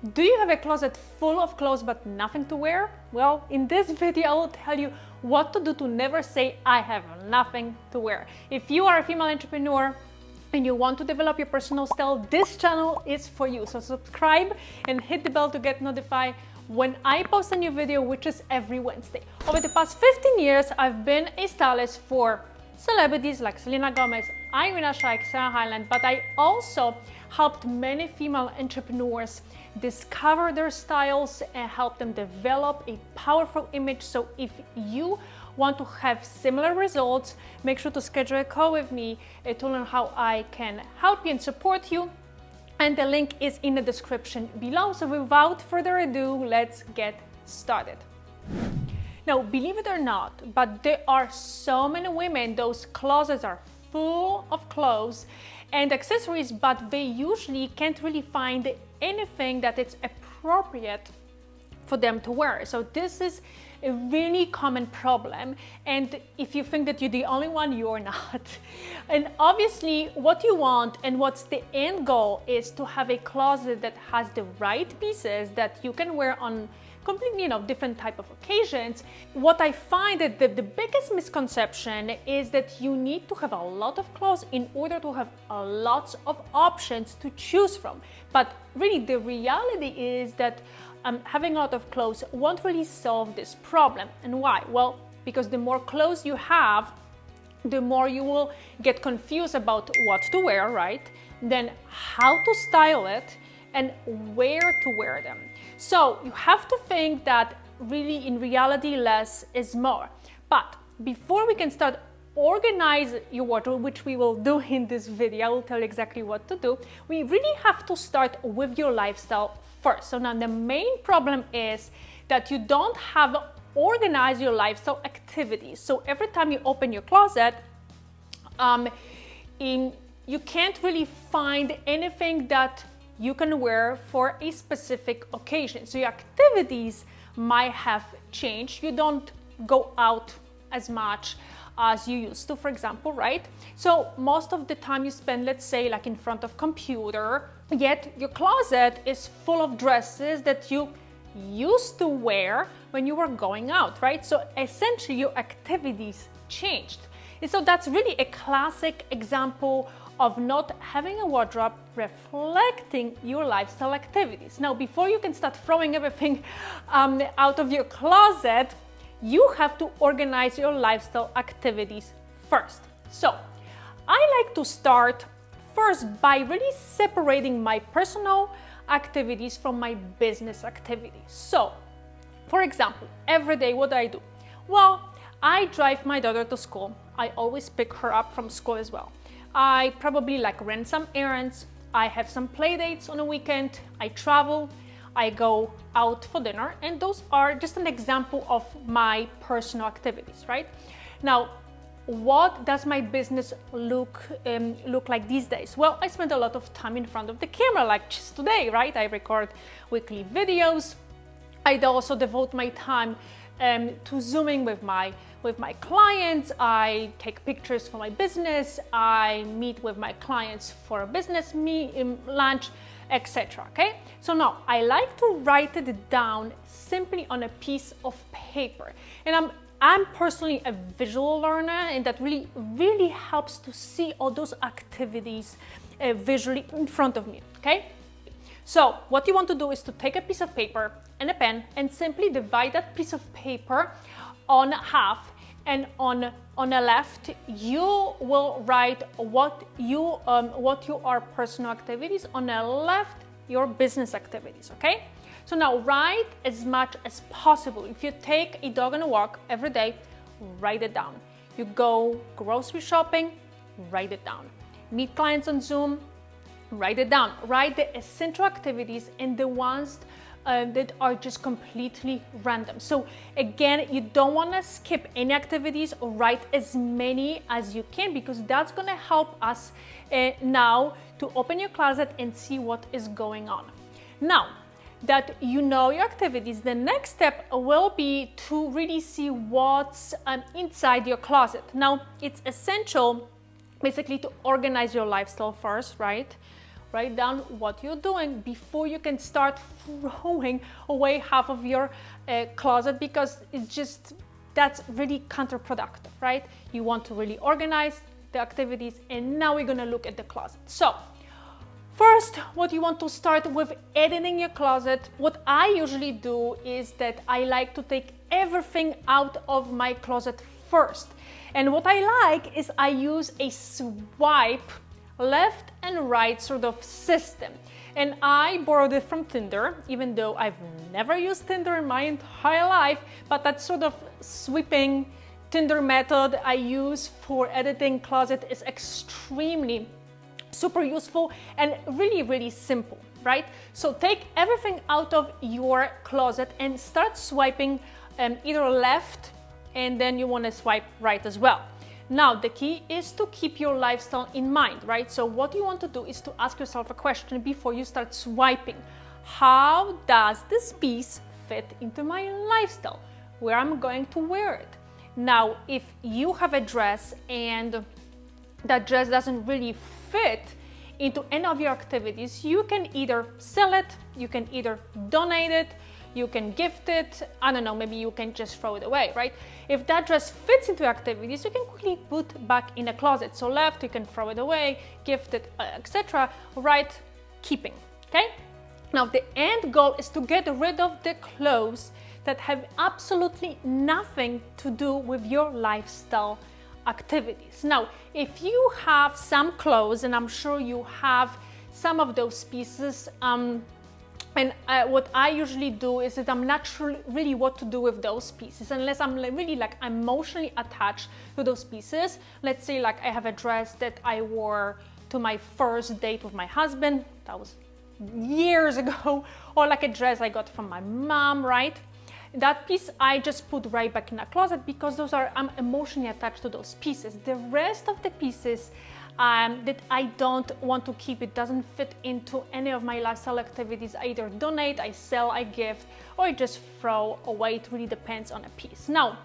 Do you have a closet full of clothes but nothing to wear? Well, in this video I will tell you what to do to never say I have nothing to wear. If you are a female entrepreneur and you want to develop your personal style, this channel is for you. So subscribe and hit the bell to get notified when I post a new video, which is every Wednesday. Over the past 15 years, I've been a stylist for celebrities like Selena Gomez, Irina Shayk, Sarah Hyland, but I also helped many female entrepreneurs discover their styles and help them develop a powerful image. So if you want to have similar results, make sure to schedule a call with me to learn how I can help you and support you. And the link is in the description below. So without further ado, let's get started. Now, believe it or not, but there are so many women, those closets are full of clothes and accessories, but they usually can't really find anything that is appropriate for them to wear. So this is a really common problem, and if you think that you're the only one, you're not. And obviously what you want and what's the end goal is to have a closet that has the right pieces that you can wear on completely, different type of occasions. What I find that the biggest misconception is that you need to have a lot of clothes in order to have a lots of options to choose from. But really the reality is that having a lot of clothes won't really solve this problem. And why? Well, because the more clothes you have, the more you will get confused about what to wear, right? Then how to style it and where to wear them. So you have to think that really in reality less is more. But before we can start organize your wardrobe, which we will do in this video, I will tell you exactly what to do. We really have to start with your lifestyle first. So now the main problem is that you don't have organized your lifestyle activities. So every time you open your closet, you can't really find anything that you can wear for a specific occasion. So your activities might have changed. You don't go out as much as you used to, for example, right? So most of the time you spend, let's say, like in front of computer, yet your closet is full of dresses that you used to wear when you were going out, right? So essentially your activities changed. And so that's really a classic example of not having a wardrobe reflecting your lifestyle activities. Now, before you can start throwing everything out of your closet, you have to organize your lifestyle activities first. So I like to start first by really separating my personal activities from my business activities. So, for example, every day, what do I do? Well, I drive my daughter to school. I always pick her up from school as well. I probably run some errands. I have some play dates on a weekend. I travel. I go out for dinner, and those are just an example of my personal activities, right? Now, what does my business look like these days? Well, I spend a lot of time in front of the camera, like just today, right? I record weekly videos. I also devote my time to Zooming with my clients. I take pictures for my business. I meet with my clients for a business lunch, etc. Okay, so now I like to write it down simply on a piece of paper, and I'm personally a visual learner, and that really helps to see all those activities visually in front of me. Okay, so what you want to do is to take a piece of paper and a pen and simply divide that piece of paper on half, and on the left you will write what your personal activities, on the left your business activities. Okay, so now write as much as possible. If you take a dog on a walk every day, write it down. You go grocery shopping, write it down. Meet clients on Zoom, write it down. Write the essential activities and the ones that are just completely random. So again, you don't want to skip any activities, or write as many as you can, because that's going to help us now to open your closet and see what is going on. Now that you know your activities, the next step will be to really see what's inside your closet. Now, it's essential basically to organize your lifestyle first, right? Write down what you're doing before you can start throwing away half of your closet, because that's really counterproductive, right? You want to really organize the activities, and now we're gonna look at the closet. So first, what you want to start with editing your closet. What I usually do is that I like to take everything out of my closet first. And what I like is I use a swipe left and right sort of system. And I borrowed it from Tinder, even though I've never used Tinder in my entire life, but that sort of sweeping Tinder method I use for editing closet is extremely super useful and really, really simple, right? So take everything out of your closet and start swiping either left, and then you want to swipe right as well. Now, the key is to keep your lifestyle in mind, right? So what you want to do is to ask yourself a question before you start swiping. How does this piece fit into my lifestyle? Where I'm going to wear it? Now, if you have a dress and that dress doesn't really fit into any of your activities, you can either sell it, you can either donate it, you can gift it, I don't know, maybe you can just throw it away, right? If that dress fits into activities, you can quickly put back in a closet. So left, you can throw it away, gift it, etc. Right, keeping, okay? Now the end goal is to get rid of the clothes that have absolutely nothing to do with your lifestyle activities. Now, if you have some clothes, and I'm sure you have some of those pieces, what I usually do is that I'm not sure really what to do with those pieces unless I'm really like emotionally attached to those pieces. Let's say like I have a dress that I wore to my first date with my husband, that was years ago, or like a dress I got from my mom, right? That piece I just put right back in a closet because I'm emotionally attached to those pieces. The rest of the pieces that I don't want to keep, it doesn't fit into any of my lifestyle activities. I either donate, I sell, I gift, or I just throw away. It really depends on a piece. Now,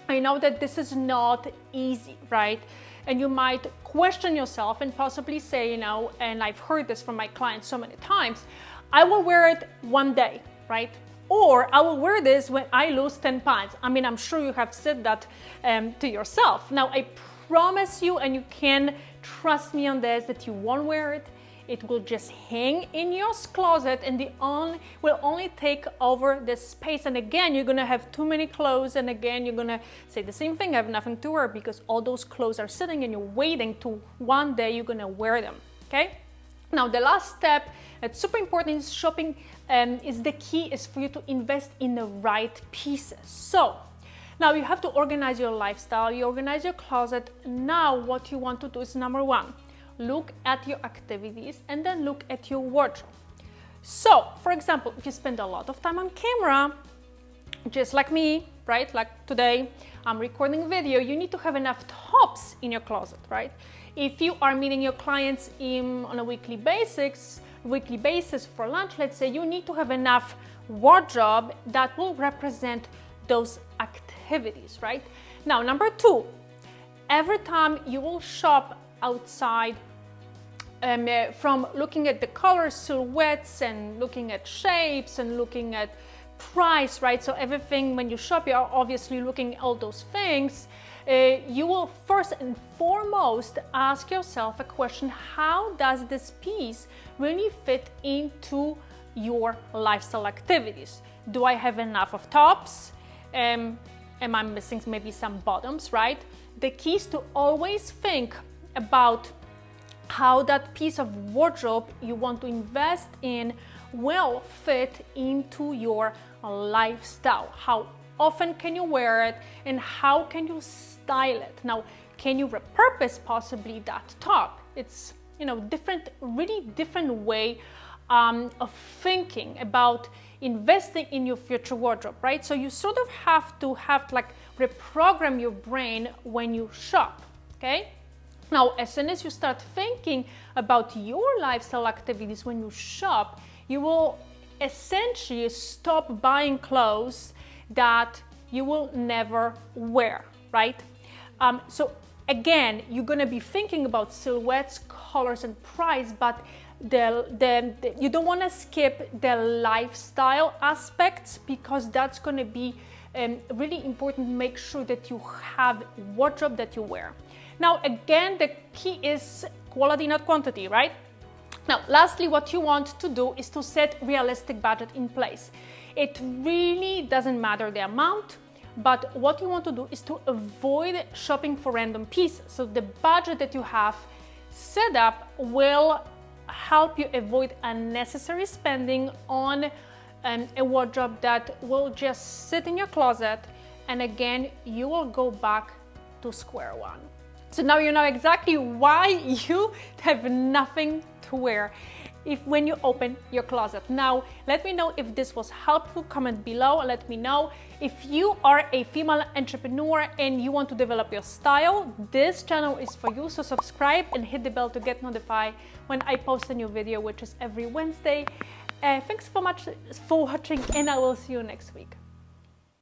I know that this is not easy, right? And you might question yourself and possibly say, and I've heard this from my clients so many times, I will wear it one day, right? Or I will wear this when I lose 10 pounds. I mean, I'm sure you have said that to yourself. Now, I promise you, and you can trust me on this, that you won't wear it. It will just hang in your closet, and will only take over the space. And again, you're gonna have too many clothes, and again, you're gonna say the same thing, I have nothing to wear, because all those clothes are sitting and you're waiting to one day you're gonna wear them, okay? Now, the last step that's super important is shopping, is the key is for you to invest in the right pieces. So now you have to organize your lifestyle, you organize your closet. Now what you want to do is, number one, look at your activities and then look at your wardrobe. So, for example, if you spend a lot of time on camera, just like me, right? Like today, I'm recording video, you need to have enough tops in your closet, right? If you are meeting your clients on a weekly basis for lunch, let's say, you need to have enough wardrobe that will represent those activities, right? Now, number two, every time you will shop outside, from looking at the colors, silhouettes, and looking at shapes and looking at price, right? So everything, when you shop, you're obviously looking at all those things. You will first and foremost ask yourself a question: how does this piece really fit into your lifestyle activities? Do I have enough of tops? Am I missing maybe some bottoms, right? The key is to always think about how that piece of wardrobe you want to invest in will fit into your lifestyle. How often can you wear it, and how can you style it? Now, can you repurpose possibly that top? It's really different way of thinking about investing in your future wardrobe, right? So you sort of have to reprogram your brain when you shop, okay? Now, as soon as you start thinking about your lifestyle activities when you shop, you will essentially stop buying clothes that you will never wear, right? So again, you're gonna be thinking about silhouettes, colors, and price, but you don't want to skip the lifestyle aspects, because that's going to be really important. Make sure that you have wardrobe that you wear. Now, again, the key is quality, not quantity, right? Now, lastly, what you want to do is to set realistic budget in place. It really doesn't matter the amount, but what you want to do is to avoid shopping for random pieces. So the budget that you have set up will help you avoid unnecessary spending on a wardrobe that will just sit in your closet, and again, you will go back to square one. So now you know exactly why you have nothing to wear when you open your closet. Now, let me know if this was helpful. Comment below and let me know. If you are a female entrepreneur and you want to develop your style, this channel is for you. So subscribe and hit the bell to get notified when I post a new video, which is every Wednesday. Thanks so much for watching, and I will see you next week.